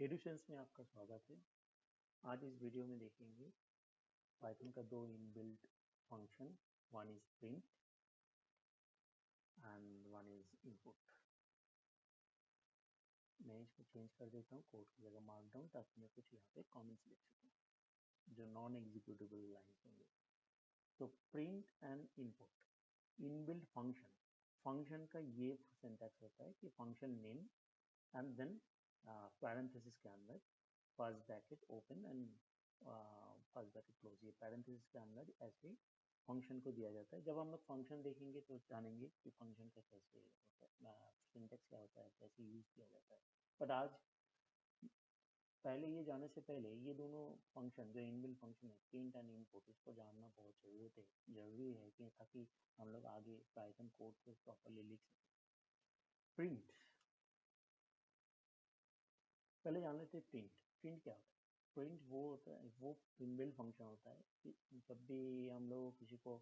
एडुसेंस में आपका स्वागत है। आज इस वीडियो में देखेंगे पाइथन का दो inbuilt function, one is print and one is input. मैं इसको चेंज कर देता हूँ, कोड की जगह मार्कडाउन, ताकि मैं कुछ यहाँ पे कमेंट्स लिख सकूँ जो नॉन एग्जीक्यूटेबल लाइन्स होंगे। तो print and input inbuilt function, function का ये सिंटैक्स होता है कि function name and then parenthesis के अंदर first bracket open and first bracket close, ये पैरेंथेसिस के अंदर ऐसे फंक्शन को दिया जाता है। जब हम लोग फंक्शन देखेंगे तो जानेंगे कि फंक्शन का कैसे होता है, सिंटैक्स क्या होता है, कैसे यूज किया जाता है। बट आज पहले ये जाने से पहले ये दोनों फंक्शन जो इनबिल्ट फंक्शन है, प्रिंट एंड इनपुट, इसको जानना बहुत जरूरी है कि ताकि हम लोग आगे पाइथन कोड को प्रॉपरली लिख सकें। प्रिंट पहले जान लेते हैं। प्रिंट क्या होता है? प्रिंट वो होता है, वो इनबिल्ट फंक्शन होता है कि जब भी हम लोग किसी को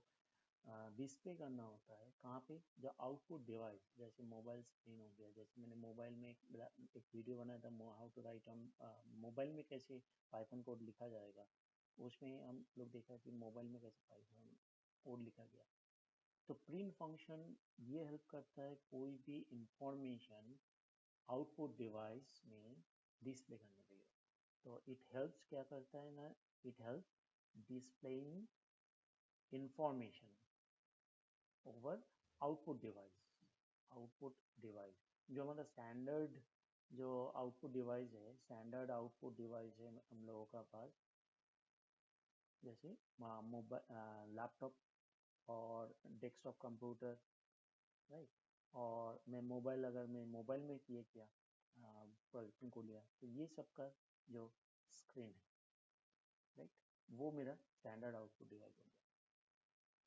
डिस्प्ले करना होता है, कहाँ पे, जो आउटपुट डिवाइस, जैसे मोबाइल स्क्रीन हो गया, जैसे मैंने मोबाइल में एक वीडियो बनाया था, how to write on mobile में कैसे पाइथन कोड लिखा जाएगा। उसमें हम लोग देखा कि मोबाइल में कैसे पाइथन कोड लिखा गया। तो प्रिंट फंक्शन ये हेल्प करता है कोई भी इंफॉर्मेशन आउटपुट डिवाइस में डिस्प्ले करने के लिए। तो इट हेल्प्स, क्या करता है ना, it help displaying information over output device. Output device जो हमारा स्टैंडर्ड जो आउटपुट डिवाइस है, स्टैंडर्ड आउटपुट डिवाइस है हम लोगों का पास, जैसे मोबाइल, लैपटॉप और डेस्कटॉप कंप्यूटर, राइट। और मैं मोबाइल, अगर मैं मोबाइल में किए क्या प्रोजेक्टिंग को लिया, तो ये सब का जो स्क्रीन है, राइट, वो मेरा स्टैंडर्ड आउटपुट डिवाइस हो गया।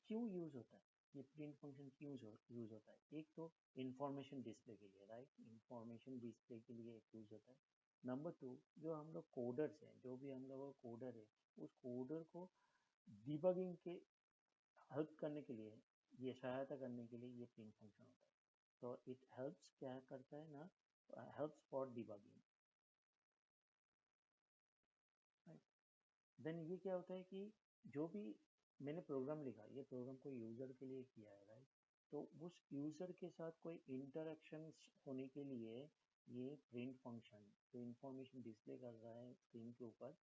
क्यों यूज होता है ये प्रिंट फंक्शन, क्यों यूज होता है? एक तो इंफॉर्मेशन डिस्प्ले के लिए, राइट, इंफॉर्मेशन डिस्प्ले के लिए एक यूज होता है। नंबर टू, जो हम लोग कोडर्स हैं, जो भी हम लोग कोडर है, उस कोडर को डिबगिंग के हेल्प करने के लिए, ये सहायता करने के लिए ये प्रिंट फंक्शन होता है। तो इट हेल्प्स, क्या करता है ना, helps for debugging, right. Then ये क्या होता है कि जो भी मैंने प्रोग्राम लिखा, ये प्रोग्राम कोई यूज़र के लिए किया है, राइट। तो उस यूज़र के साथ कोई इंटरेक्शन होने के लिए ये प्रिंट फंक्शन जो इंफॉर्मेशन डिस्प्ले कर रहा है स्क्रीन के ऊपर,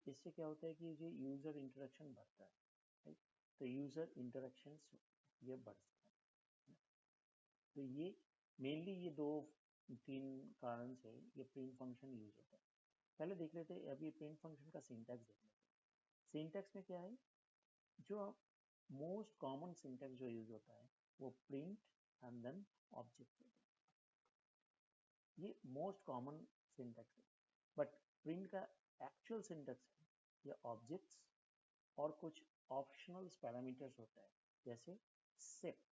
इससे क्या होता है कि ये यूज़र इंटरेक्शन बढ़ता है, राइट। तो यूज़र इंटरेक्शन ये बढ़ता है। तो ये मेनली ये दो तीन कारण से ये प्रिंट फंक्शन यूज होता है। पहले देख लेते हैं, अभी प्रिंट फंक्शन का सिंटैक्स देख लेते हैं। सिंटैक्स में क्या है, जो मोस्ट कॉमन सिंटैक्स जो यूज होता है वो प्रिंट एंड देन ऑब्जेक्ट होता है। ये मोस्ट कॉमन सिंटैक्स है। बट प्रिंट का एक्चुअल सिंटैक्स है ये ऑब्जेक्ट्स और कुछ ऑप्शनल पैरामीटर्स होता है, जैसे सेप।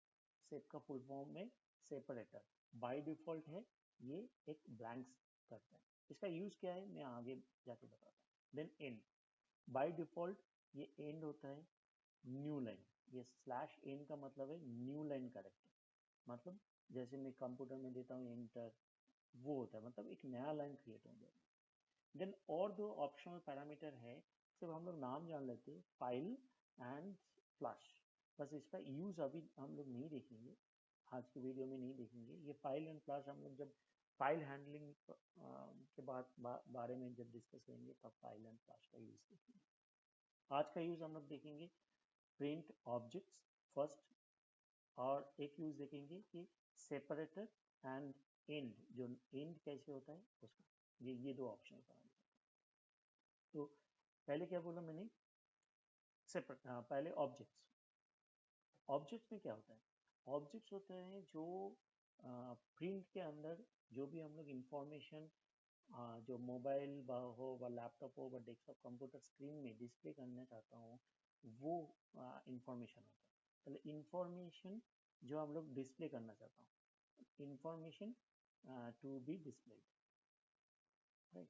सेप का फुल फॉर्म में सेपरेटर, बाय डिफॉल्ट है ये एक ब्लैंक करता है। इसका यूज क्या है मैं आगे जाके बताता हूँ। देन एंड, बाय डिफॉल्ट ये एंड होता है न्यू लाइन। ये स्लैश एन का मतलब है न्यू लाइन कैरेक्टर, मतलब जैसे मैं कंप्यूटर में देता हूँ एंटर, वो होता है, मतलब एक नया लाइन क्रिएट हो गया। देन और दो ऑप्शनल पैरामीटर है, सिर्फ हम लोग नाम जान लेते हैं, फाइल एंड फ्लश। बस इसका यूज अभी हम लोग नहीं देखेंगे, आज की वीडियो में नहीं देखेंगे। ये फाइल एंड फ्लश हम लोग जब फाइल हैंडलिंग के बारे में जब डिस्कस करेंगे तब फाइल एंड फ्लश का यूज देखेंगे। आज का यूज हम लोग देखेंगे प्रिंट ऑब्जेक्ट्स फर्स्ट, और एक यूज देखेंगे कि सेपरेटर एंड एंड, जो एंड कैसे होता है उसका। ये दो ऑप्शन पैरामीटर। तो पहले क्या बोला मैंने, सेपरेट, पहले ऑब्जेक्ट्स। ऑब्जेक्ट्स में क्या होता है? ऑब्जेक्ट्स होते हैं जो प्रिंट के अंदर जो भी हम लोग इंफॉर्मेशन जो मोबाइल हो व लैपटॉप हो व डेस्कटॉप कंप्यूटर स्क्रीन में डिस्प्ले करना चाहता हूँ, वो इंफॉर्मेशन होता है। पहले इंफॉर्मेशन जो हम लोग डिस्प्ले करना चाहता हूँ, information to be displayed, right.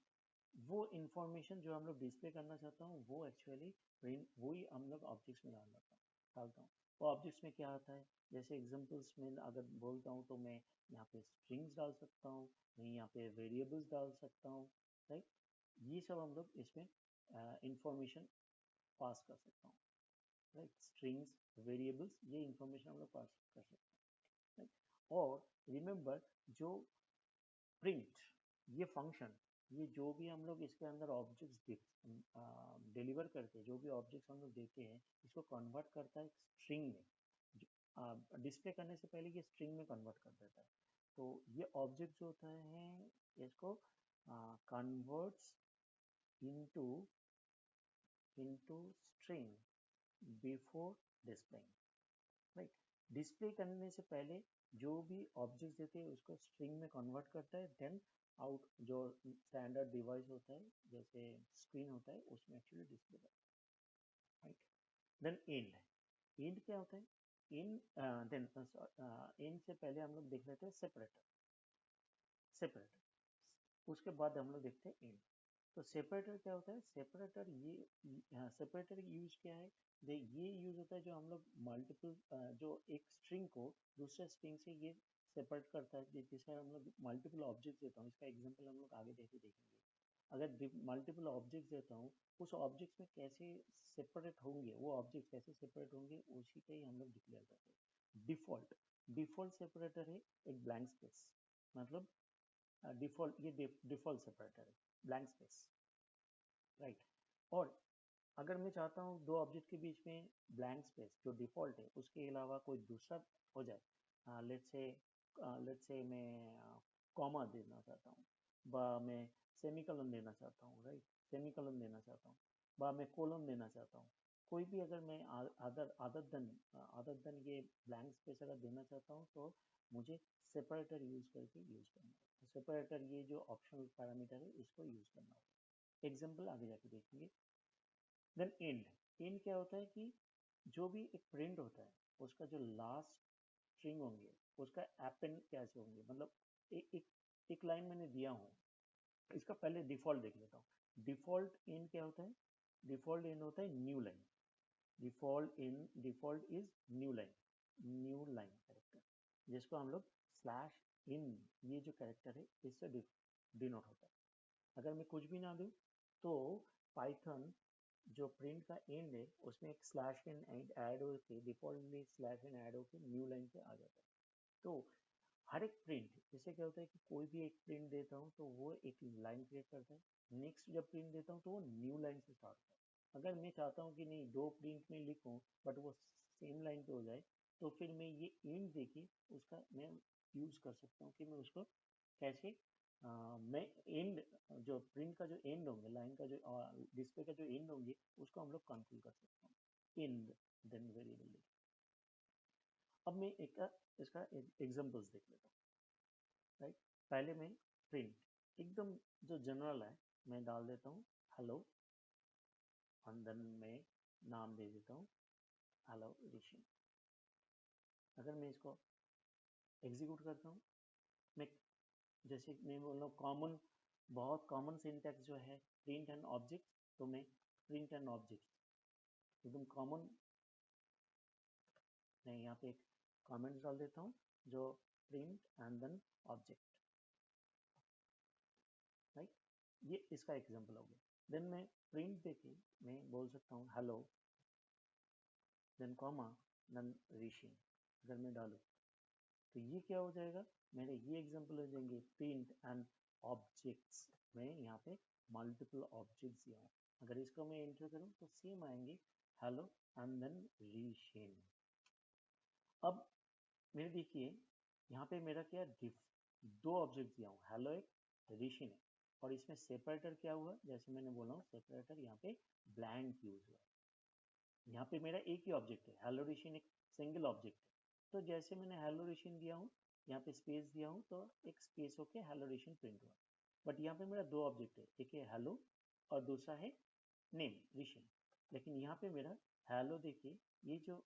वो इंफॉर्मेशन जो हम लोग डिस्प्ले करना चाहता हूँ वो एक्चुअली प्रिंट, वही हम लोग ऑब्जेक्ट्स में डालता हूँ। वो ऑब्जेक्ट्स में क्या आता है, जैसे एग्जांपल्स में अगर बोलता हूँ तो मैं यहाँ पे स्ट्रिंग्स डाल सकता हूँ, मैं यहाँ पे वेरिएबल्स डाल सकता हूँ, राइट। ये सब हम लोग इसमें इंफॉर्मेशन पास कर सकता हूँ, राइट। स्ट्रिंग्स, वेरिएबल्स, ये इंफॉर्मेशन हम लोग पास कर सकते हैं, राइट। और रिमेंबर, जो प्रिंट, ये फंक्शन, ये जो भी हम लोग इसके अंदर ऑब्जेक्ट्स डिलीवर करते हैं, जो भी ऑब्जेक्ट्स हम लोग देते हैं, इसको कन्वर्ट करता है स्ट्रिंग में। डिस्प्ले करने से पहले ये स्ट्रिंग में कन्वर्ट कर देता है। तो ये ऑब्जेक्ट जो होता है इसको converts into string before displaying, right. Display करने से पहले जो भी ऑब्जेक्ट देते हैं उसको स्ट्रिंग में कन्वर्ट करता है, देन आउट जो स्टैंडर्ड डिवाइस होता है जैसे स्क्रीन होता है उसमें एक्चुअली डिस्प्ले करता है, राइट। देन एंड, एंड क्या होता है? एंड देन एंड से पहले हम लोग देख लेते हैं सेपरेटर, उसके बाद हम लोग देखते हैं एंड। तो सेपरेटर क्या होता है? सेपरेटर ये सेपरेटर यूज क्या है? ये यूज होता है जो हम लोग मल्टीपल जो एक स्ट्रिंग को दूसरे स्ट्रिंग से ये सेपरेट करता है, जिससे हम लोग मल्टीपल ऑब्जेक्ट देता हूँ। इसका एग्जांपल हम लोग आगे देखेंगे। अगर मल्टीपल ऑब्जेक्ट देता हूँ, उस ऑब्जेक्ट में कैसे सेपरेट होंगे, वो ऑब्जेक्ट कैसे सेपरेट होंगे, उसी का ही हम लोग डिक्लेयर करते हैं। डिफॉल्ट सेपरेटर है एक ब्लैंक स्पेस, मतलब डिफॉल्ट, ये डिफॉल्ट सेपरेटर है ब्लैंक स्पेस, राइट। और अगर मैं चाहता हूँ दो ऑब्जेक्ट के बीच में ब्लैंक स्पेस जो डिफॉल्ट है उसके अलावा कोई दूसरा हो जाए, लेट्स से मैं कॉमा देना चाहता हूँ, बा मैं सेमीकोलन देना चाहता हूँ, राइट, सेमीकोलन देना चाहता हूँ, बा मैं कोलन देना चाहता हूँ, कोई भी अगर मैं अदर देन ये ब्लैंक स्पेस अगर देना चाहता हूँ तो मुझे सेपरेटर यूज करके यूज करना होगा। सेपरेटर ये जो ऑप्शनल पैरामीटर है इसको यूज करना होगा। एग्जाम्पल आगे जाके देखेंगे। देन एंड, एंड क्या होता है कि जो भी एक प्रिंट होता है उसका जो लास्ट स्ट्रिंग होंगे उसका एपेंड कैसे होंगे, मतलब एक लाइन मैंने दिया हूँ, इसका पहले डिफॉल्ट देख लेता हूँ। डिफॉल्ट एंड क्या होता है? डिफॉल्ट एंड होता है new line. Default is new line, character, जिसको हम लोग स्लैश इन, ये जो कैरेक्टर है इससे डिनोट होता है। अगर मैं कुछ भी ना दूं तो पाइथन जो प्रिंट का एंड है उसमें एक स्लैश इन ऐड होके, डिफॉल्ट में स्लैश इन ऐड होके न्यू लाइन पे आ जाता है। तो हर एक प्रिंट, जैसे क्या होता है कि कोई भी एक प्रिंट देता हूँ तो वो एक लाइन क्रिएट करता है, नेक्स्ट जब प्रिंट देता हूँ तो वो न्यू लाइन से स्टार्ट होता है। अगर मैं चाहता हूँ कि नहीं दो प्रिंट में लिखूँ बट वो सेम लाइन पे हो जाए, तो फिर मैं ये एंड देके उसका मैं यूज कर सकता हूँ कि मैं उसको कैसे मैं एंड, जो प्रिंट का जो एंड होंगे, लाइन का जो डिस्प्ले का जो एंड होंगे उसको हम लोग कंट्रोल कर सकते हैं एंड देन वेरिएबल। अब मैं इसका एग्जांपल्स देख लेता हूँ, राइट। पहले मैं प्रिंट एकदम जो जनरल है मैं डाल देता हूँ हेलो, और देन मैं नाम दे देता हूँ हेलो ऋषि। अगर मैं इसको एग्जीक्यूट करता हूँ, मैं जैसे मैं बोल कॉमन, बहुत कॉमन सिंटैक्स जो है प्रिंट एंड ऑब्जेक्ट, तो मैं प्रिंट एंड ऑब्जेक्ट एकदम कॉमन, मैं यहाँ पे एक कमेंट्स डाल देता हूँ जो print and then object, right. ये इसका एग्जांपल हो गया। देन मैं प्रिंट देके मैं बोल सकता हूँ हेलो देन कॉमा देन ऋषि। अगर मैं डालूँ तो ये क्या हो जाएगा, मेरे ये एग्जांपल हो जाएंगे प्रिंट एंड ऑब्जेक्ट्स में, यहाँ पे मल्टीपल ऑब्जेक्ट्स दिया है। अगर इसको मैं एंटर करूँ तो सेम आएंगे हेलो एंड देन ऋषि। अब मेरे देखिए यहाँ पे मेरा क्या दो ऑब्जेक्ट दिया हूँ, हेलो एक, ऋषि ने, और इसमें सेपरेटर क्या हुआ, जैसे मैंने बोला हूँ सेपरेटर यहाँ पे ब्लैंक यूज हुआ। यहाँ पे मेरा एक ही ऑब्जेक्ट है, हेलो ऋषि एक सिंगल ऑब्जेक्ट है। तो जैसे मैंने हेलो ऋषि दिया हूँ, यहाँ पे स्पेस दिया हूँ तो एक स्पेस होके हेलो ऋषि प्रिंट हुआ। बट यहाँ पे मेरा दो ऑब्जेक्ट है, एक है हेलो और दूसरा है नेम ऋषि। लेकिन यहाँ पे मेरा हेलो देखिए, ये जो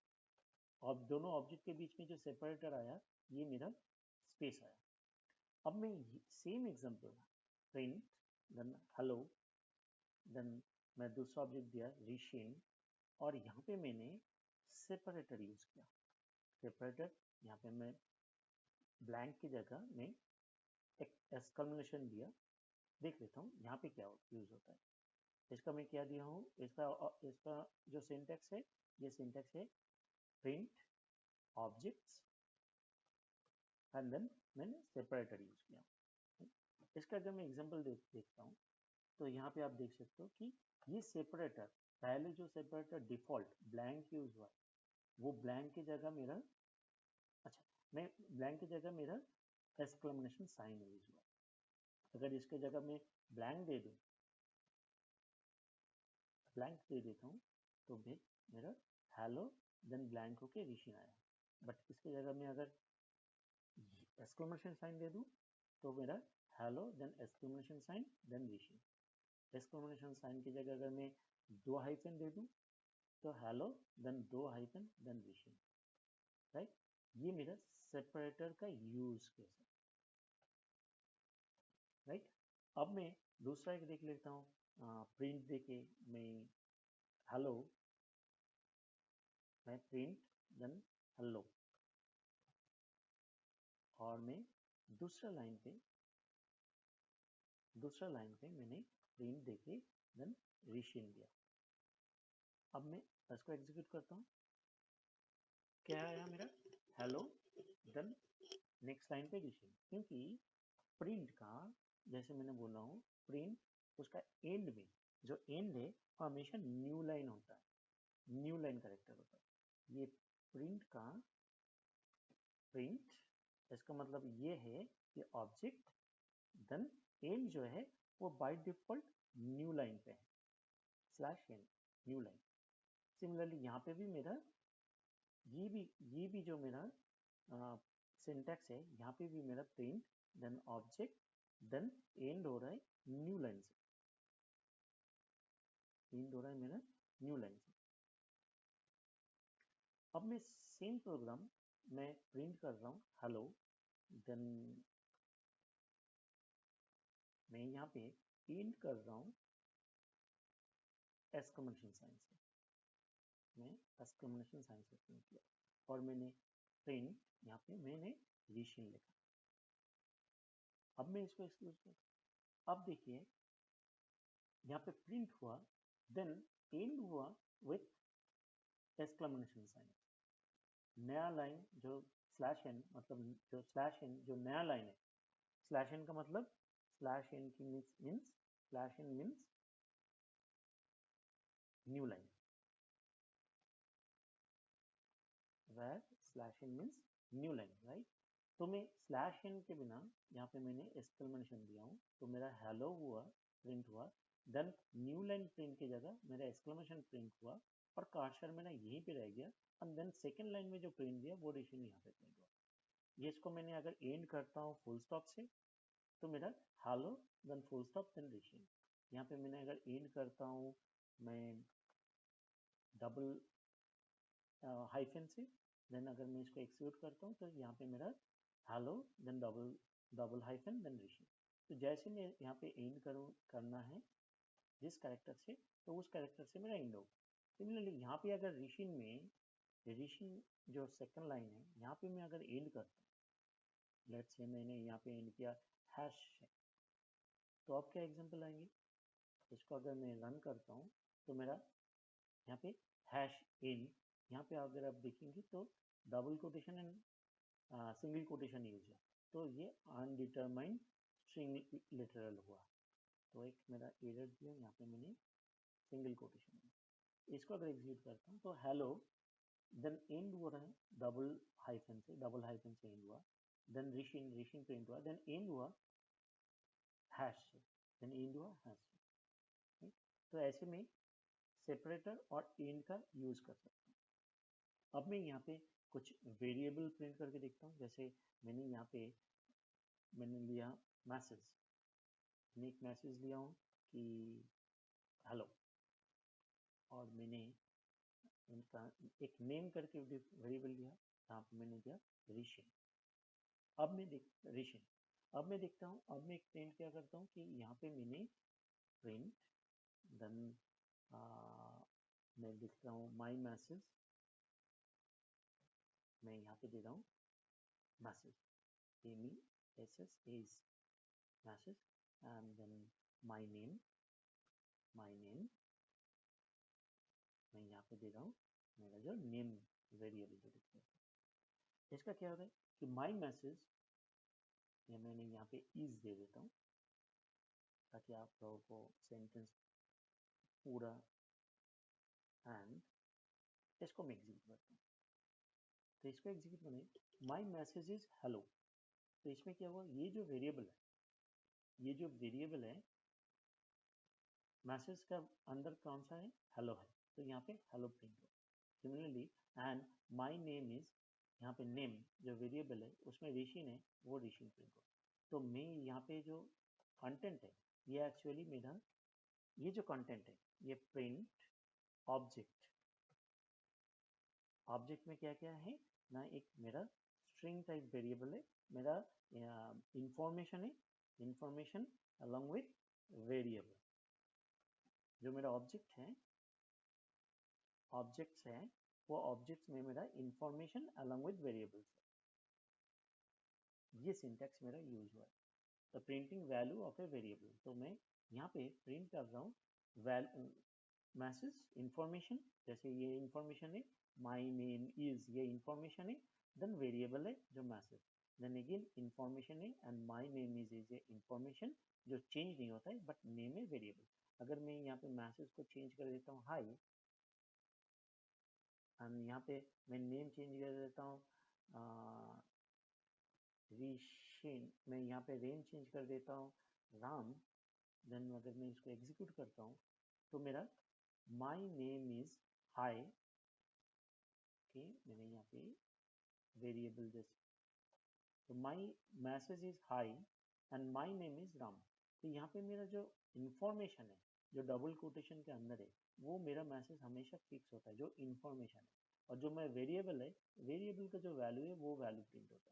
दोनों ऑब्जेक्ट के बीच में जो सेपरेटर आया ये मेरा स्पेस आया। अब मैं same example print then hello then मैं दूसरा ऑब्जेक्ट दिया ऋषि, और यहाँ पे मैंने सेपरेटर यूज किया। सेपरेटर यहाँ पे मैं ब्लैंक की जगह में एक एक्सक्लेमेशन दिया, देख लेता हूँ यहाँ पे क्या यूज होता है। इसका मैं क्या दिया हूँ, इसका जो सिंटैक्स है, ये सिंटैक्स है प्रिंट ऑब्जेक्ट्स एंड देन मैंने सेपरेटर यूज किया। इसका अगर मैं एग्जांपल देखता हूँ तो यहाँ पे आप देख सकते हो कि ये सेपरेटर, पहले जो सेपरेटर डिफॉल्ट ब्लैंक यूज हुआ वो ब्लैंक की जगह मेरा, अच्छा मैं ब्लैंक की जगह मेरा एक्सक्लेमेशन साइन यूज हुआ। अगर इसके जगह मैं ब्लैंक दे दूं, ब्लैंक दे देता हूँ तो भी मेरा हेलो देन ब्लैंक होके ऋषि आया। बट इसके जगह मैं अगर एक्सक्लेमेशन साइन दे दूं तो मेरा hello then exclamation sign then Rishi. Exclamation sign की जगह अगर मैं दो हाइफन दे दूं तो हेलो देन दो हाइफन देन ऋषि, राइट। ये मेरा सेपरेटर का यूज केस है, राइट। अब मैं दूसरा एक देख लेता हूँ, प्रिंट देके मैं हेलो, मैं प्रिंट देन हेलो, और मैं दूसरा लाइन पे मैंने प्रिंट देके देन ऋषिन दिया। अब मैं इसको एग्जीक्यूट करता हूँ, क्या आया मेरा हेलो देन नेक्स्ट लाइन पे ऋषिन। क्योंकि प्रिंट का, जैसे मैंने बोला हूँ, प्रिंट उसका एंड में जो एंड है वो हमेशा न्यू लाइन होता है, न्यू लाइन करेक्टर होता है। ये प्रिंट का प्रिंट, इसका मतलब ये है कि ऑब्जेक्ट देन एंड जो है वो बाय डिफॉल्ट न्यू लाइन पे है, slash and new line. Similarly यहाँ पे भी मेरा ये भी जो मेरा सिंटैक्स है, यहाँ पे भी मेरा print then object then end हो रहा है न्यू लाइन से, एंड हो रहा है मेरा न्यू लाइन से। अब मैं सेम प्रोग्राम मैं प्रिंट कर रहा हूँ हेलो, देन मैं यहाँ पे एंड कर रहा हूँ एक्सक्लेमेशन साइन से, मैं एक्सक्लेमेशन साइन से प्रिंट किया और मैंने प्रिंट यहाँ पे मैंने ऋषि लिखा। अब मैं इसको एक्सक्लूड कर, अब देखिए यहाँ पे प्रिंट हुआ देन एंड हुआ विथ एक्सक्लेमेशन साइन। नया लाइन जो स्लैश एन, मतलब जो स्लैश एन जो नया लाइन है, स्लैश एन का मतलब स्लैश एन की means slash n means new line, where slash n means new line, right. तो मैं स्लैश एन के बिना यहाँ पे मैंने एक्सक्लेमेशन दिया हूँ तो मेरा हेलो हुआ, प्रिंट हुआ, देन न्यू लाइन प्रिंट की जगह मेरा एक्सक्लेमेशन प्रिंट हुआ और कर्सर मेरा यहीं पे रह गया, एंड देन सेकंड लाइन में जो प्रिंट दिया वो ऋषि यहाँ पे प्रिंट हुआ। ये इसको मैंने अगर एंड करता हूँ फुल स्टॉप से तो मेरा hello then full stop then Rishi. यहाँ पे मैंने अगर एंड करता हूँ मैं डबल हाइफन से, देन अगर मैं इसको एक्सिक्यूट करता हूँ तो यहाँ पे मेरा hello then double double hyphen then Rishi. तो जैसे मैं यहाँ पे एंड करना है जिस कैरेक्टर से, तो उस कैरेक्टर से मेरा एंड होगा। सिमिलरली यहाँ पे अगर ऋषि में, ऋषि जो सेकंड लाइन है यहाँ पे मैं अगर एंड करता हूँ, लेट्स से मैंने यहाँ पे एंड किया हैश से, तो अब क्या एग्जांपल आएंगे, इसको अगर मैं रन करता हूँ तो मेरा यहाँ पे हैश इन, यहाँ पे अगर आप देखेंगे तो double quotation and single quotation use है, तो ये अनडिटरमाइंड स्ट्रिंग लिटरल हुआ। तो एक मेरा एरर दिया यहाँ पे मैंने सिंगल कोटेशन में। इसको अगर एग्जीक्यूट करता हूँ तो हेलो देन एंड हो रहा है डबल हाइफन से एंड हुआ, देन ऋषिन ऋषिन प्रिंट हुआ, देन एंड हुआ हैश से, देन एंड हुआ हैश से। तो ऐसे में सेपरेटर और एंड का यूज कर सकते हैं। अब मैं यहाँ पे कुछ वेरिएबल प्रिंट करके देखता हूँ। जैसे मैंने यहाँ पे मैंने लिया मैसेज, मैंने एक मैसेज लिया हूँ कि हेलो, और मैंने इनका एक नेम करके वेरिएबल लिया जहाँ पे मैंने दिया ऋषि। अब मैं ऋषि, अब मैं देखता हूँ, अब मैं एक प्रिंट क्या करता हूँ कि यहाँ पे मैंने प्रिंट देन मैं लिखता हूँ माई मैसेज, मैं यहाँ पे दे रहा हूँ message, M E S S as message, and then my name मैं यहाँ पे दे रहा हूँ मेरा जो नेम वेरिएबल जो दिखता है। इसका क्या होता है कि माई मैसेज या मैंने यहाँ पे इज दे देता हूँ ताकि आप लोगों को सेंटेंस पूरा, एंड इसको मैं एग्जीक्यूट करता हूँ। तो इसको एग्जीक्यूट करने माई मैसेज इज हेलो, तो इसमें क्या हुआ, ये जो वेरिएबल है मैसेज का अंदर कौन सा है, हेलो है, तो यहाँ पे हेलो प्रिंट हो। Similarly and my name is, यहाँ पे नेम जो वेरिएबल है उसमें ऋषिन है, वो ऋषिन प्रिंट हो। तो मैं यहाँ पे जो कंटेंट है ये एक्चुअली मेरा, ये जो कंटेंट है ये प्रिंट ऑब्जेक्ट में क्या क्या है ना, एक मेरा स्ट्रिंग टाइप वेरिएबल है, मेरा इंफॉर्मेशन अलॉन्ग विथ वेरिएबल। जो मेरा ऑब्जेक्ट्स है वो ऑब्जेक्ट्स में मेरा इंफॉर्मेशन अलॉन्ग विथ वेरिएबल्स है। ये सिंटैक्स मेरा यूज हुआ है, the printing value of a variable. तो मैं यहाँ पे प्रिंट कर रहा हूँ मैसेज इंफॉर्मेशन, जैसे ये इंफॉर्मेशन है, माई नेम इज ये इंफॉर्मेशन है, देन वेरिएबल है जो मैसेज, देन अगेन इंफॉर्मेशन है एंड माई नेम इज ये इंफॉर्मेशन जो चेंज नहीं होता है बट नेम है वेरिएबल। अगर मैं यहाँ पे मैसेज को चेंज कर देता हूँ हाई, एंड यहाँ पे मैं नेम चेंज कर देता हूँ ऋषिन, मैं यहाँ पे रेन चेंज कर देता हूँ राम, देन अगर मैं इसको एग्जीक्यूट करता हूँ तो मेरा माई नेम इज हाई के, मैंने यहाँ पे वेरिएबल जैसे, तो माई message is high and my name is Ram. तो यहाँ पे मेरा जो इंफॉर्मेशन है जो डबल कोटेशन के अंदर है वो मेरा मैसेज हमेशा फिक्स होता है, जो इंफॉर्मेशन है, और जो मैं वेरिएबल है, वेरिएबल का जो वैल्यू है वो वैल्यू प्रिंट होता है।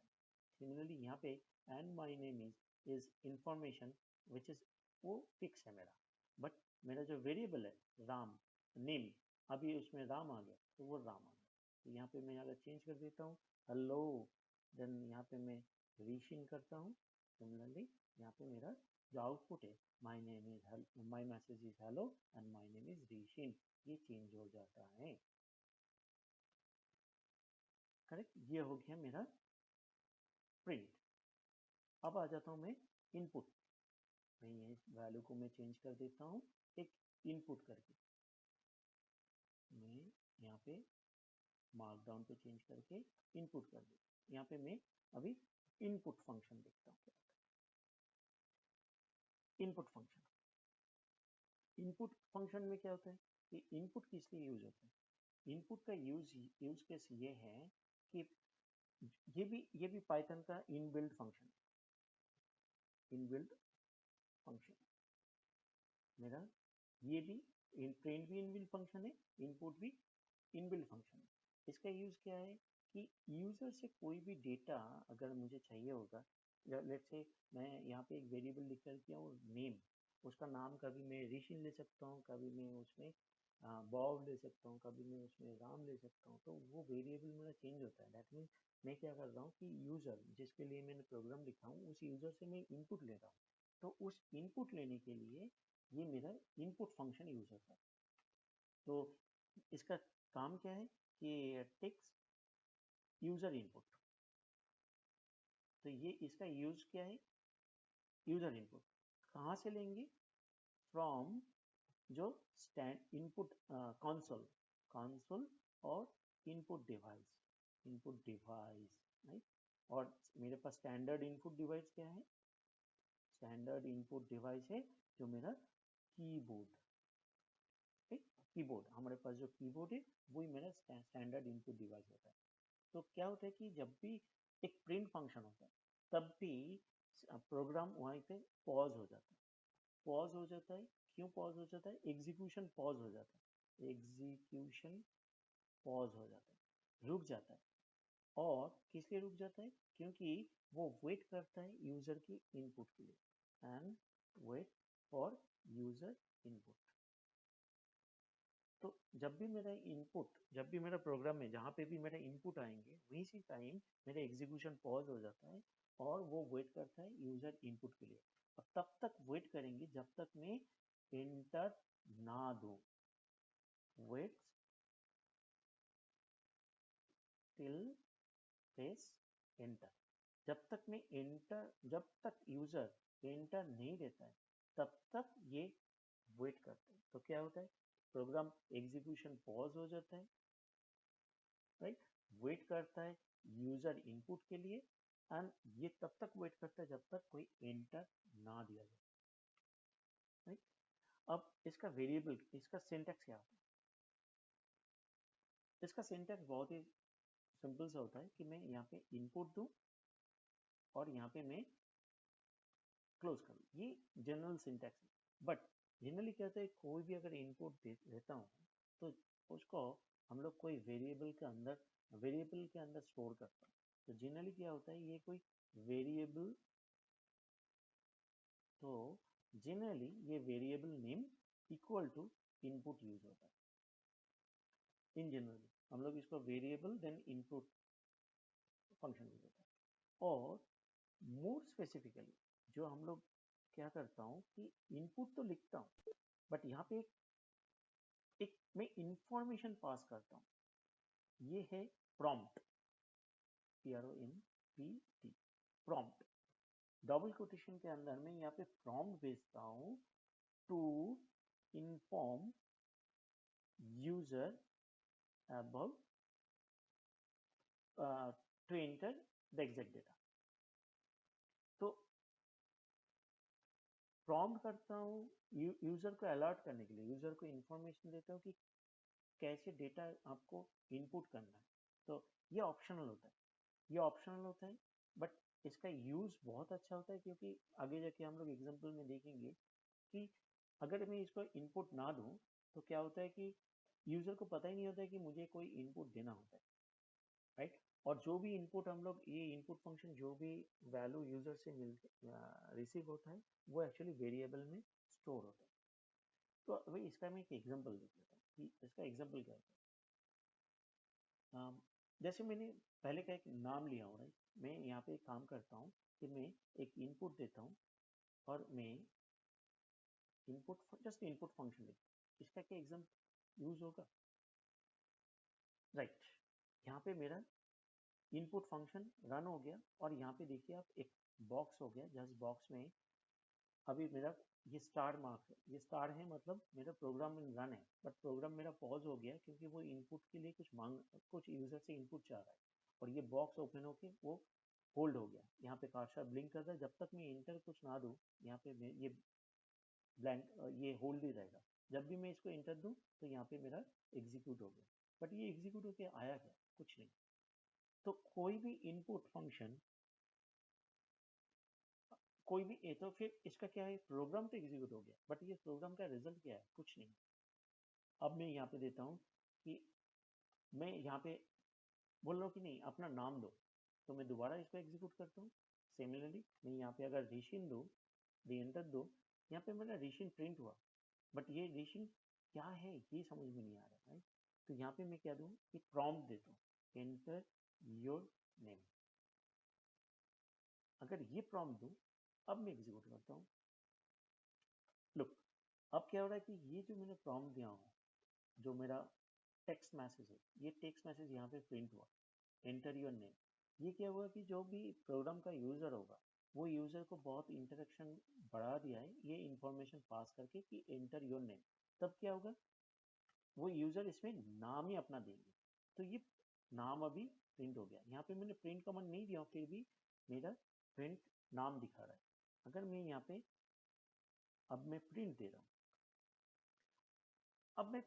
सिमिलरली यहाँ पे and my name is information which is, वो फिक्स है मेरा, बट मेरा जो वेरिएबल है राम नेम, अभी उसमें राम आ गया तो वो राम आ गया। तो यहाँ पे मैं अगर चेंज कर देता हूँ हेलो, देन यहाँ पे मैं रीशिंग करता हूँ, सिमिलरली यहाँ पे मेरा जो आउटपुट है my name is, my message is hello and my name is Rishin, ये चेंज हो जाता है। करेक्ट, ये हो गया मेरा प्रिंट। अब आ जाता हूँ मैं इनपुट, मैं ये वैल्यू को मैं चेंज कर देता हूँ एक इनपुट करके, मैं यहाँ पे मार्कडाउन पे चेंज करके इनपुट कर देता हूँ। यहाँ पे मैं अभी इनपुट फंक्शन देखता हूँ क्या होता है। इनपुट फंक्शन में क्या होता है कि इनपुट किस लिए यूज होता है, इनपुट का यूज केस ये है कि ये भी पाइथन का इनबिल्ट फंक्शन मेरा, ये भी प्रिंट भी इनबिल्ट फंक्शन है, इनपुट भी इनबिल्ट फंक्शन है। इसका यूज क्या है कि यूजर से कोई भी डेटा अगर मुझे चाहिए होगा, लेट्स से मैं यहाँ पे एक वेरिएबल डिक्लेयर किया हूँ नेम, उसका नाम कभी मैं ऋषि ले सकता हूँ, कभी मैं उसमें बॉब ले सकता हूँ, कभी मैं उसमें राम ले सकता हूँ, तो वो वेरिएबल मेरा चेंज होता है। दैट मीन्स मैं क्या कर रहा हूँ कि यूजर जिसके लिए मैंने प्रोग्राम लिखा हूँ उस यूजर से मैं इनपुट ले रहा हूँ, तो उस इनपुट लेने के लिए ये मेरा इनपुट फंक्शन यूज होता है। तो इसका काम क्या है कि टेक्स्ट यूजर इनपुट, तो ये इसका यूज क्या है, यूजर इनपुट कहाँ से लेंगे, फ्रॉम जो स्टैंड इनपुट कंसोल और इनपुट डिवाइस राइट। और मेरे पास स्टैंडर्ड इनपुट डिवाइस क्या है, स्टैंडर्ड इनपुट डिवाइस है जो मेरा कीबोर्ड, कीबोर्ड हमारे पास जो कीबोर्ड है वही मेरा स्टैंडर्ड इनपुट डिवाइस होता है। तो क्या होता है कि जब भी एक प्रिंट फंक्शन होता है तब भी प्रोग्राम वहीं पे पॉज हो जाता है, क्यों पॉज हो जाता है, एग्जीक्यूशन पॉज हो जाता है, रुक जाता है। और किस लिए रुक जाता है, क्योंकि वो वेट करता है यूजर की इनपुट के लिए, and wait for user input. तो जब भी मेरा प्रोग्राम में जहाँ पे भी मेरा इनपुट आएंगे वहीं से टाइम मेरा एग्जीक्यूशन पॉज हो जाता है और वो वेट करता है यूजर इनपुट के लिए। अब तब तक वेट करेंगे जब तक मैं एंटर ना दूं। Wait till press enter. जब तक यूजर एंटर नहीं देता है तब तक ये वेट करते हैं। तो क्या होता है, प्रोग्राम एग्जीक्यूशन पॉज हो जाता है, राइट। वेट करता है यूजर इनपुट के लिए, एंड ये तब तक वेट करता है जब तक कोई एंटर ना दिया जाए, राइट। अब इसका वेरिएबल, इसका सिंटैक्स क्या होता है? इसका सिंटैक्स बहुत ही सिंपल सा होता है कि मैं यहाँ पे इनपुट दूं और यहाँ पे मैं क्लोज करूं। ये जनरल सिंटैक्स है। बट जनरली क्या होता है, कोई भी अगर इनपुट देता हूँ तो उसको हम लोग कोई वेरिएबल के अंदर स्टोर करता हूँ। तो जनरली क्या होता है, ये कोई वेरिएबल, तो जनरली ये variable name equal to input use होता है। इन जनरल हम लोग इसको variable then input function use होता है। और मोर स्पेसिफिकली जो हम लोग क्या करता हूँ कि इनपुट तो लिखता हूँ, बट यहाँ पे एक मैं इंफॉर्मेशन पास करता हूँ। ये है prompt, PROMPT, prompt. Double quotation के अंदर मैं यहाँ पे प्रॉम्प्ट भेजता हूँ to inform user about to enter the exact data. तो प्रॉम्प्ट करता हूँ यूजर को अलर्ट करने के लिए, यूजर को इंफॉर्मेशन देता हूँ कि कैसे डेटा आपको इनपुट करना है। तो ये ऑप्शनल होता है, बट इसका यूज बहुत अच्छा होता है, क्योंकि आगे जाके हम लोग एग्जांपल में देखेंगे कि अगर मैं इसको इनपुट ना दूं तो क्या होता है कि यूजर को पता ही नहीं होता है कि मुझे कोई इनपुट देना होता है, राइट। और जो भी इनपुट हम लोग, ये इनपुट फंक्शन जो भी वैल्यू यूजर से रिसीव होता है वो एक्चुअली वेरिएबल में स्टोर होता है। तो अभी इसका मैं एक एग्जांपल देख लेता हूँ कि इसका एग्जांपल क्या है। जैसे मैंने पहले का एक नाम लिया हो, राइट। मैं यहाँ पे एक काम करता हूँ कि मैं एक इनपुट देता हूँ और मैं जस्ट इनपुट फंक्शन लिखता हूँ। इसका क्या एग्जाम यूज होगा, राइट। यहाँ पे मेरा इनपुट फंक्शन रन हो गया और यहाँ पे देखिए आप एक बॉक्स हो गया, जस्ट बॉक्स में अभी मेरा ये स्टार मार्क है, ये स्टार है, मतलब मेरा प्रोग्राम रन है। बट प्रोग्राम मेरा पॉज हो गया क्योंकि वो इनपुट के लिए कुछ यूजर से इनपुट चाह रहा है, और ये बॉक्स ओपन होके वो होल्ड हो गया। यहाँ पे कर्सर ब्लिंक कर रहा है, जब तक मैं इंटर कुछ ना दूं यहाँ पे ये ब्लैंक, ये होल्ड ही रहेगा। जब भी मैं इसको इंटर दूं तो यहाँ पे मेरा एग्जीक्यूट हो गया। बट ये एग्जीक्यूट होके आया क्या, कुछ नहीं। तो कोई भी इनपुट फंक्शन, कोई भी तो फिर इसका क्या है, प्रोग्राम तो एग्जीक्यूट हो गया, बट ये प्रोग्राम का रिजल्ट क्या है, कुछ नहीं। अब मैं यहाँ पे देता हूँ कि मैं यहाँ पे बोल रहा हूँ कि नहीं अपना नाम दो, तो मैं दोबारा इसको एग्जीक्यूट करता हूँ। सिमिलरली मैं यहाँ पे अगर ऋषिन दो, री एंटर दो, यहाँ पे मेरा ऋषिन प्रिंट हुआ, बट ये ऋषिन क्या है ये समझ में नहीं आ रहा, राइट। तो यहाँ पे मैं क्या दूँ कि प्रॉम्प्ट देता हूँ, एंटर योर नेम। अगर ये प्रॉम्प्ट दूँ, अब मैं एग्जीक्यूट करता हूँ। लुक, अब क्या हो रहा है कि ये जो मैंने प्रॉम्प्ट दिया हूँ, जो मेरा टेक्स्ट मैसेज है, ये टेक्स्ट मैसेज यहाँ पे प्रिंट हुआ, एंटर योर नेम। ये क्या हुआ कि जो भी प्रोग्राम का यूजर होगा वो यूजर को बहुत इंटरेक्शन बढ़ा दिया है ये इंफॉर्मेशन पास करके कि एंटर योर नेम। तब क्या होगा, वो यूजर इसमें नाम ही अपना देंगे, तो ये नाम अभी प्रिंट हो गया। यहाँ पे मैंने प्रिंट कमांड नहीं दिया, फिर भी मेरा प्रिंट नाम दिखा रहा है। अगर मैं यहाँ पे अब मैं प्रिंट दे रहा हूँ, अब मैं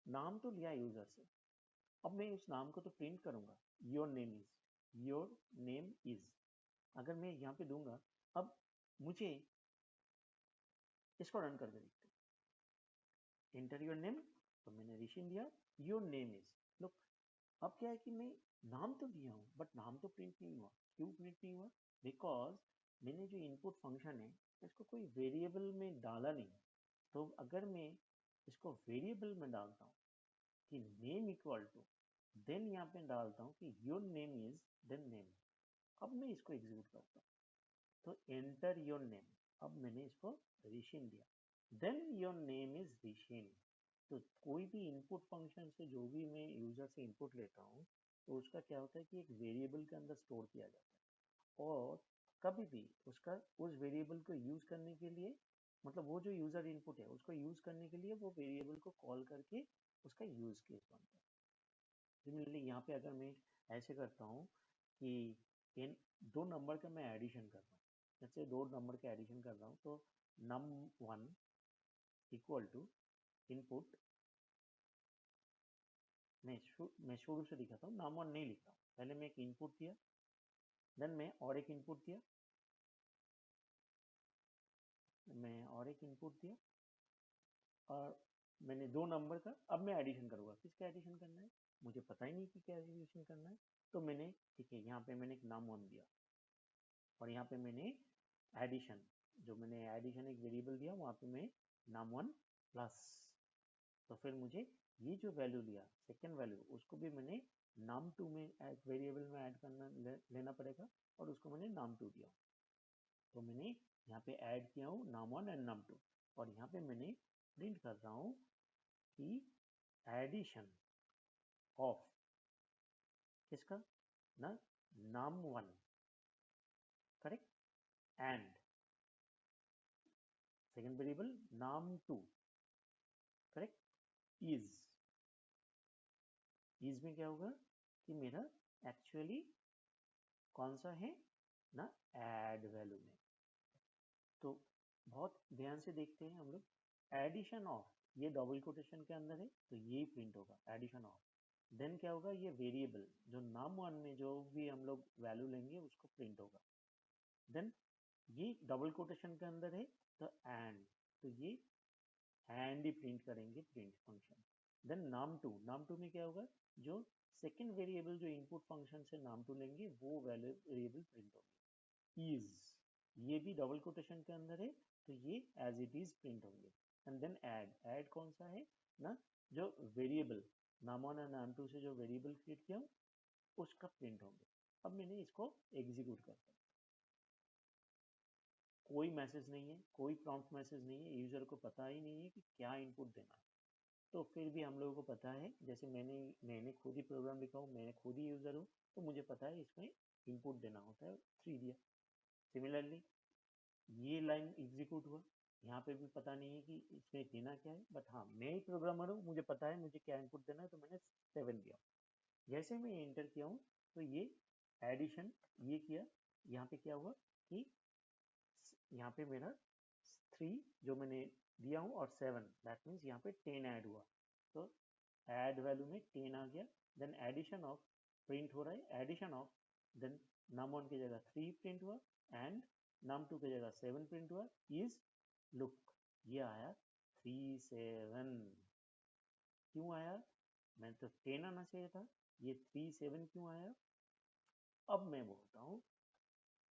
नाम तो लिया यूजर से, अब मैं उस नाम को तो प्रिंट करूंगा, योर नेम इज। अगर मैं यहाँ पे दूंगा, अब मुझे इसको रन करके देखते हैं, एंटर योर नेम, तो मैंने ऋषि दिया, योर नेम इज। लुक, अब क्या है कि मैं नाम तो दिया हूँ बट नाम तो प्रिंट नहीं हुआ। क्यों प्रिंट नहीं हुआ, बिकॉज मैंने जो इनपुट फंक्शन है इसको कोई वेरिएबल में डाला नहीं है। तो अगर मैं इसको वेरिएबल में डालता हूँ कि नेम इक्वल टू, देन यहाँ पे डालता हूँ कि your name is, then name. अब मैं इसको एग्जीक्यूट करता हूँ, तो एंटर योर नेम, अब मैंने इसको ऋषिन दिया, then your name is Rishin. तो कोई भी इनपुट फंक्शन से जो भी मैं यूजर से इनपुट लेता हूँ तो उसका क्या होता है कि एक वेरिएबल के अंदर स्टोर किया जाता है, और कभी भी उसका उस वेरिएबल को यूज करने के लिए, मतलब वो जो यूजर इनपुट है उसको यूज करने के लिए वो वेरिएबल को कॉल करके उसका यूज केस बनता है। सिमिलरली यहाँ पे अगर मैं ऐसे करता हूँ कि इन दो नंबर का मैं एडिशन कर रहा हूँ, जैसे दो नंबर का एडिशन कर रहा हूँ, तो num1 इक्वल टू इनपुट, मैं शुरू से दिखाता हूँ, num1 नहीं लिखता हूँ, पहले मैं एक इनपुट दिया, देन मैं और एक इनपुट दिया, और मैंने दो नंबर का, अब मैं एडिशन करूंगा, किसका एडिशन करना है मुझे पता ही नहीं कि क्या एडिशन करना है, तो मैंने, ठीक है, यहाँ पे मैंने एक num1 दिया, और यहाँ पे मैंने एडिशन, जो मैंने एडिशन एक वेरिएबल दिया वहाँ पे मैं num1 प्लस, तो फिर मुझे ये जो वैल्यू लिया सेकेंड वैल्यू, उसको भी मैंने num2 में वेरिएबल में ऐड करना लेना पड़ेगा, और उसको मैंने num2 दिया, तो मैंने यहाँ पे ऐड किया हूँ num1 एंड num2, और यहाँ पे मैंने प्रिंट कर रहा हूँ कि एडिशन ऑफ किसका, ना num1, correct, and second variable num2, correct, is में क्या होगा कि मेरा एक्चुअली कौन सा है ना, ऐड वैल्यू में। तो बहुत ध्यान से देखते हैं हम लोग, एडिशन ऑफ, ये डबल कोटेशन के अंदर है तो ये प्रिंट होगा एडिशन ऑफ, देन क्या होगा, ये वेरिएबल जो num1 में जो भी हम लोग वैल्यू लेंगे उसको प्रिंट होगा, देन ये डबल कोटेशन के अंदर है तो एंड, तो ये एंड ही प्रिंट करेंगे प्रिंट फंक्शन, देन num2 में क्या होगा, जो सेकेंड वेरिएबल जो इनपुट फंक्शन से num2 लेंगे वो वेरिएबल प्रिंट होगी, इज, ये भी डबल कोटेशन के अंदर है तो ये एज इट इज प्रिंट होंगे, एंड देन ऐड कौन सा है ना, जो वेरिएबल num1 और num2 से जो वेरिएबल क्रिएट किया उसका प्रिंट होंगे। अब मैंने इसको एग्जीक्यूट करता हूँ, कोई मैसेज नहीं है, कोई प्रॉम्प्ट मैसेज नहीं है, यूजर को पता ही नहीं है कि क्या इनपुट देना है, तो फिर भी हम लोगों को पता है, जैसे मैंने खुद ही प्रोग्राम लिखा हूँ, मैं खुद ही यूजर हूँ, तो मुझे पता है इसमें इनपुट देना होता है, 3 दिया। सिमिलरली ये लाइन एग्जीक्यूट हुआ, यहाँ पे भी पता नहीं है कि इसमें देना क्या है, बट हाँ मैं ही प्रोग्रामर हूँ, मुझे पता है मुझे क्या इनपुट देना है, तो मैंने 7 दिया। जैसे मैं एंटर किया हूँ तो ये एडिशन ये किया, यहाँ पे क्या हुआ कि यहाँ पे मेरा 3 जो मैंने दिया हूँ और 7, दैट मीन्स यहाँ पे 10 ऐड हुआ, तो ऐड वैल्यू में 10 आ गया, देन एडिशन ऑफ प्रिंट हो रहा है, एडिशन ऑफ, देन num1 की जगह 3 प्रिंट हुआ एंड num2 की जगह 7 प्रिंट हुआ, इज, लुक, ये आया 37, क्यों आया, मैं तो 10 आना चाहिए था, ये 37 क्यों आया। अब मैं बोलता हूँ,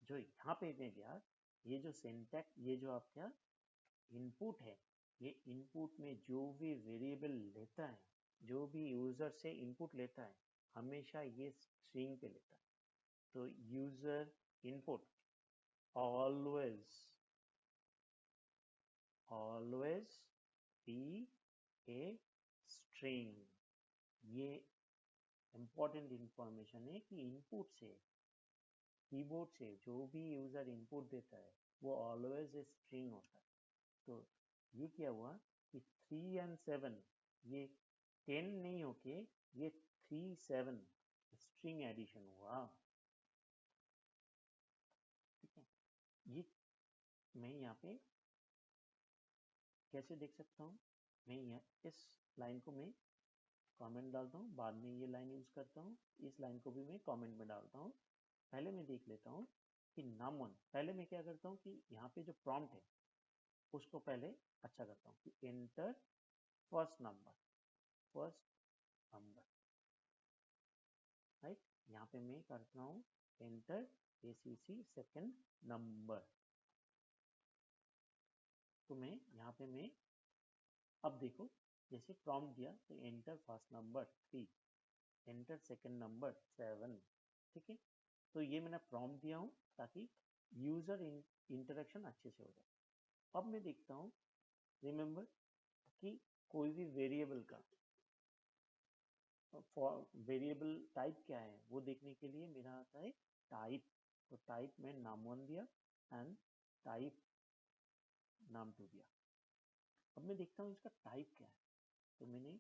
जो यहाँ पे मैं गया, ये जो सिंटैक्स, ये जो आपका इनपुट है, ये इनपुट में जो भी वेरिएबल लेता है, जो भी यूजर से इनपुट लेता है, हमेशा ये स्ट्रिंग पे लेता है, तो user input always always be a string, ये इंपॉर्टेंट इंफॉर्मेशन है कि इनपुट से, कीबोर्ड से जो भी यूजर इनपुट देता है वो ऑलवेज ए स्ट्रिंग होता है, तो ये क्या हुआ कि 3 एंड 7, ये 10 नहीं होके ये 3 7 स्ट्रिंग एडिशन हुआ, ठीक है। ये मैं यहाँ पे कैसे देख सकता हूँ, मैं यहाँ इस लाइन को मैं कमेंट डालता हूँ, बाद में ये लाइन यूज करता हूँ, इस लाइन को भी मैं कमेंट में डालता हूँ। पहले मैं देख लेता हूँ कि num1, पहले मैं क्या करता हूँ कि यहाँ पे जो प्रॉम्प्ट है उसको पहले अच्छा करता हूँ कि एंटर फर्स्ट नंबर, राइट, यहाँ पे मैं करता हूँ एंटर ACC सेकेंड नंबर, तो मैं यहाँ पे मैं, अब देखो जैसे प्रॉम्प्ट दिया तो enter first number 3, enter second number 7, ठीक है, तो ये मैंने प्रॉम्प्ट दिया हूँ ताकि यूजर इंटरेक्शन अच्छे से हो जाए। अब मैं देखता हूँ, रिमेंबर कि कोई भी वेरिएबल का वेरिएबल टाइप क्या है वो देखने के लिए मेरा आता है टाइप। तो टाइप में num1 दिया एंड टाइप num2 दिया। अब मैं देखता हूँ इसका टाइप क्या है, तो मैंने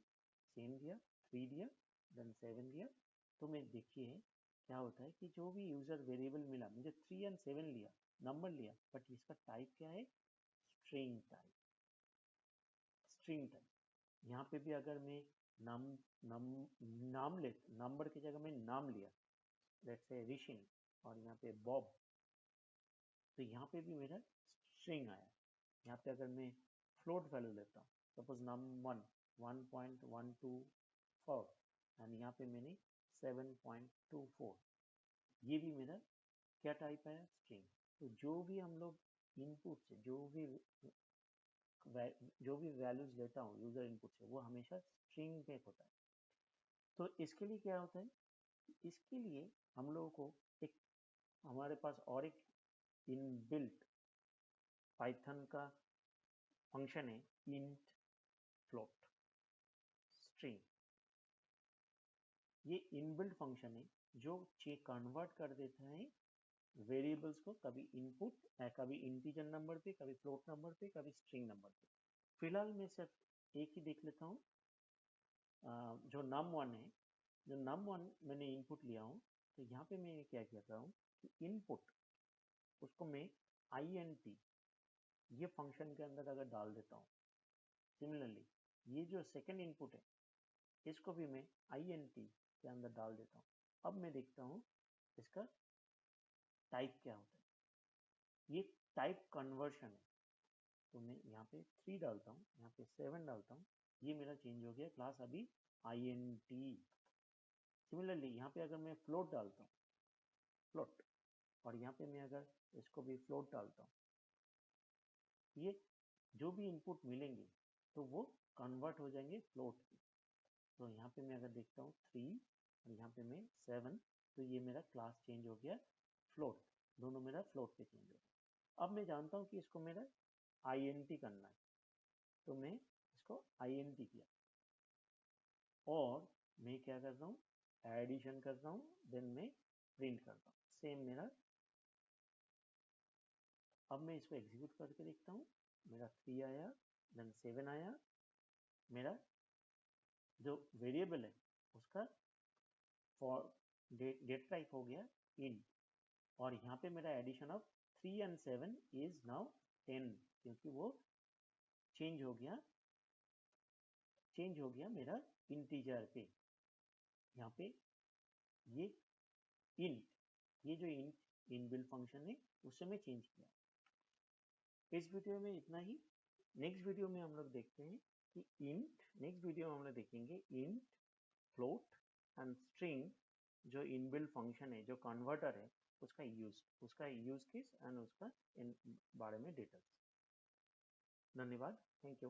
सेम दिया, 3 दिया, देन 7 दिया। तो मैं देखिए क्या होता है कि जो भी यूजर वेरिएबल मिला, मुझे 3 एंड 7 लिया, नंबर लिया, बट इसका टाइप क्या है, स्ट्रिंग टाइप। String type. यहाँ पे भी अगर मैं नम नम नाम ले, नंबर की जगह में नाम लिया, लेट्स से ऋषिन, और यहाँ पे बॉब, तो यहाँ पे भी मेरा स्ट्रिंग आया। यहाँ पे अगर मैं फ्लोट वैल्यू लेता हूँ, सपोज num1 1.124 एंड यहाँ पे मैंने 7.24, ये भी मेरा क्या टाइप है, स्ट्रिंग। तो जो भी हम लोग इनपुट से जो भी वैल्यूज लेता हूँ यूजर इनपुट से, वो हमेशा स्ट्रिंग पे होता है। तो इसके लिए क्या होता है, इसके लिए हम लोगों को एक, हमारे पास और एक इनबिल्ट पाइथन का फंक्शन है, इंट फ्लोट स्ट्रिंग। ये इनबिल्ट फंक्शन है जो कन्वर्ट कर देता है वेरिएबल्स को, कभी इनपुट, कभी इंटीजर नंबर पे, कभी फ्लोट नंबर पे, कभी स्ट्रिंग नंबर पे। फिलहाल मैं सिर्फ एक ही देख लेता हूँ, जो num1 है। जो num1 मैंने इनपुट लिया हूँ, तो यहाँ पे मैं क्या कहता हूँ कि इनपुट, उसको मैं int ये फंक्शन के अंदर अगर डाल देता हूँ, सिमिलरली ये जो सेकंड इनपुट है इसको भी मैं int के अंदर डाल देता हूँ। अब मैं देखता हूँ इसका टाइप क्या होता है। ये टाइप कन्वर्शन है। तो मैं यहाँ पे 3 डालता हूँ, यहाँ पे 7 डालता हूँ, ये मेरा चेंज हो गया क्लास अभी int। सिमिलरली यहाँ पे अगर मैं फ्लोट डालता हूँ, फ्लोट, और यहाँ पे मैं अगर इसको भी फ्लोट डालता हूँ, ये जो भी इनपुट मिलेंगे तो वो कन्वर्ट हो जाएंगे फ्लोट की। तो यहाँ पे मैं अगर देखता हूँ 3 और यहाँ पे मैं 7, तो ये मेरा क्लास चेंज हो गया फ्लोट, दोनों मेरा फ्लोट पे चेंज हो गया। अब मैं जानता हूँ कि इसको मेरा int करना है, तो मैं इसको int किया, और मैं क्या करता हूँ, एडिशन करता हूँ, देन मैं प्रिंट करता हूँ, सेम मेरा। अब मैं इसको एग्जीक्यूट करके देखता हूँ, मेरा 3 आया, देन 7 आया, मेरा जो वेरिएबल है उसका फॉर डेट टाइप हो गया int, और यहाँ पे मेरा addition of 3 and 7 is now 10, क्योंकि वो चेंज हो गया मेरा इंटीजर पे। यहाँ पे ये int, ये जो इनबिल्ट फंक्शन है उससे मैं चेंज किया। इस वीडियो में इतना ही। नेक्स्ट वीडियो में हम लोग देखते हैं कि नेक्स्ट वीडियो में हम लोग देखेंगे इंट, फ्लोट एंड स्ट्रिंग, जो इनबिल्ट फंक्शन है, जो कन्वर्टर है, उसका यूज केस एंड उसका इन बारे में डिटेल्स। धन्यवाद, थैंक यू।